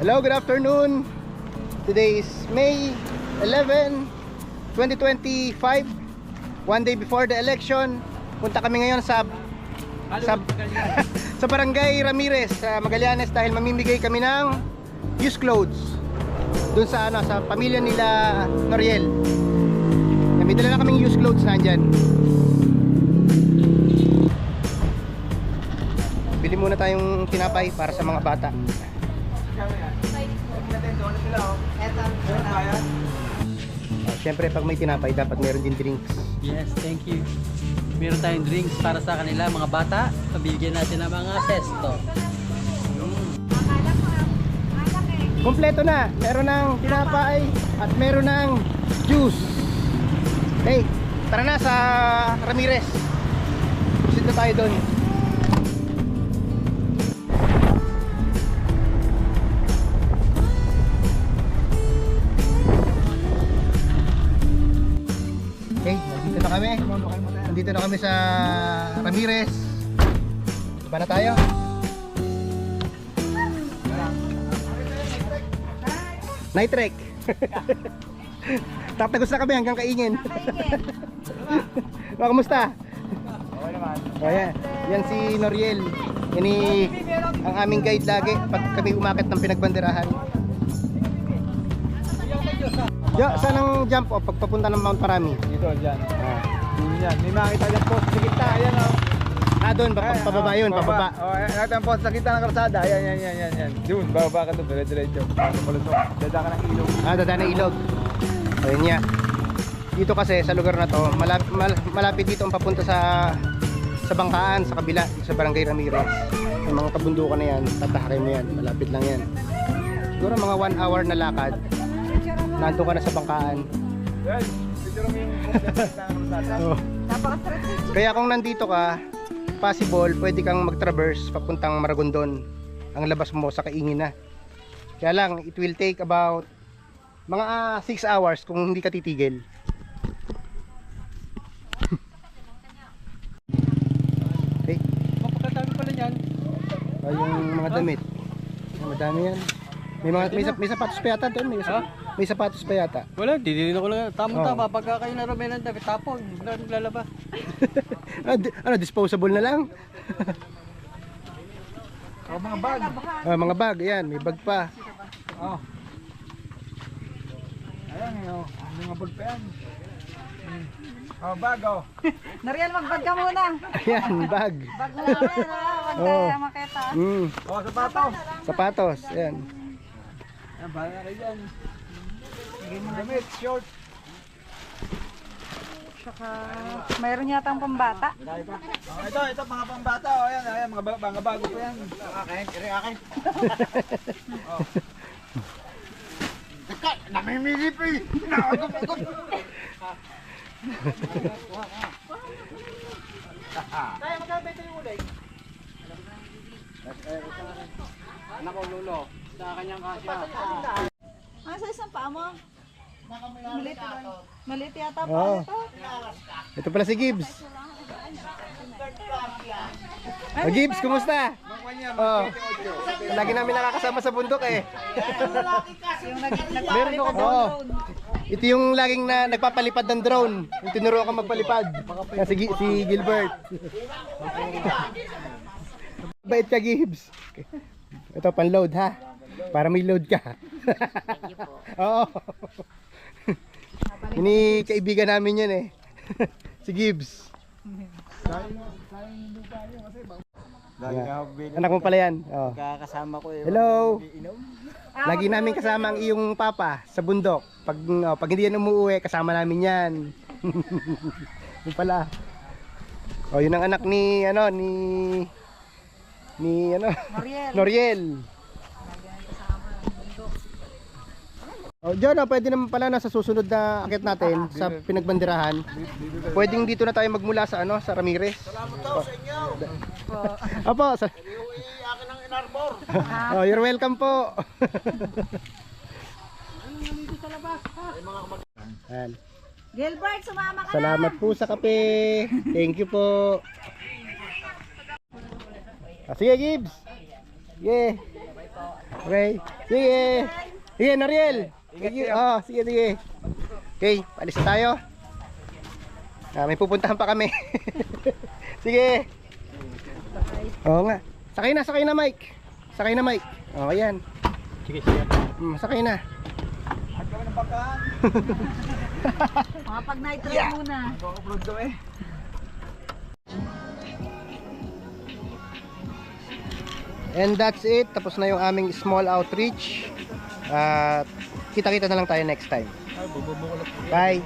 Hello, good afternoon. Today is May 11, 2025. One day before the election. Punta kami ngayon sa sa Barangay Ramirez, sa Magallanes, dahil mamimigay kami ng used clothes doon sa sa pamilya nila Noriel. May dala na kaming used clothes nandiyan. Bili muna tayong tinapay para sa mga bata. Siyempre pag may tinapay dapat meron din drinks. Yes, thank you. Meron tayong drinks para sa kanila, mga bata. Pabigyan natin ng mga sesto. Kompleto na. Meron ng tinapay at meron ng juice. Okay, tara na sa Ramirez. Visit na tayo doon. Okay, nandito na kami. Nandito na kami sa Ramirez. Diba na tayo? Night trek. Tatagos na kami hanggang kaingin. Kamusta? Okay naman. Ayan, yan si Noriel. Yan ang aming guide lagi pag kami umakit ng pinagbanderahan. Saan ang jump off pagpapunta ng Mount Parami? Dito, dyan. Yan. May makita dyan post sa gitna. Ayan o. Doon, pababa yun, pababa. Nakita ang post sa gitna ng kalsada. Ayan. Doon, bababa ka doon. Dire-diretso. Palusok. Dada ka ng ilog. Dada ng ilog. Ayun niya. Dito kasi sa lugar na to, malapit dito ang papunta sa bangkaan, sa kabila, sa Barangay Ramirez. Yung mga kabundukan na yan, tatahakin mo yan, malapit lang yan. Siguro mga 1 hour na lakad, nandun ka na sa bangkaan. Yan, picture mo yung post sa gitna ng kalsada. Kaya kung nandito ka, possible, pwede kang mag-traverse papuntang Maragondon. Ang labas mo sa Kaingin na. Kaya lang, it will take about mga 6 hours kung hindi ka titigil. Okay. Mapagkatami pala yan. Yung mga damit. Madami yan. May sapatos pa yata doon. May sapatos pa yata. Wala, didilin ako lang. Tama-tama, pagka kayo naroon ng damit, tapon, naglalaba. Disposable na lang. Mga bag. Mga bag, yan. May bag pa. Ayan, yung mga bag pa yan. Bag o. Noriel, magbag ka muna. Ayan, bag. Bag mo lang yan, ha? Wag ka makita. Sapatos. Sapatos, ayan. Bahala kayo dyan. Damit, short. Saka, mayroon yata ang pambata. Ito mga pambata. Ayan, mga bago pa yan. Akin. Namimili pa eh. Nakagap. Kaya magkabenta yung ulay. Anak ko, Lolo, sa kanyang kasya. Sa isang paa mo? Maliit yata pa Oo. ito. Ito pala si Gibbs. Gibbs, kumusta? Lagi namin nakakasama sa bundok eh. Yung Meron ako drone. Ito yung laging nagpapalipad ng drone. Yung tinuro ako magpalipad. Si Gilbert. Bait ka, Gibbs. Ito pan-load ha. Para may load ka. Thank you po. Oo. Ini kaibigan namin yan eh. Si Gibbs. Anak mo pala yan. Oh. Kakasama ko eh. Hello. Lagi namin kasama ang iyong papa sa bundok. Pag hindi yan umuwi, kasama namin yan. Yung pala. Yun ang anak ni Noriel. Diyan pwede naman pala na sa susunod na akit natin sa pinagbanderahan. Pwedeng dito na tayo magmula sa sa Ramirez. Salamat daw sa inyo. Opo. Iuwi akin ng inarbor. You're welcome po. Ayan. Gilbert, sumama ka Salamat po sa kape. Thank you po. Sige, Gibbs. Yeah. Okay. Sige. Sige, Nariel. Sige. Oh, sige, sige. Okay, alis na tayo. May pupuntahan pa kami. Sige. Oo nga. Sakay na, Mike. Sakay na, Mike. Oh, ayan. Sige, sige. Sakay na. At kami ng bangkaan. Mga pag night ride muna. Mag-upload kami. And that's it. Tapos na yung aming small outreach. Kita-kita na lang tayo next time. Bye.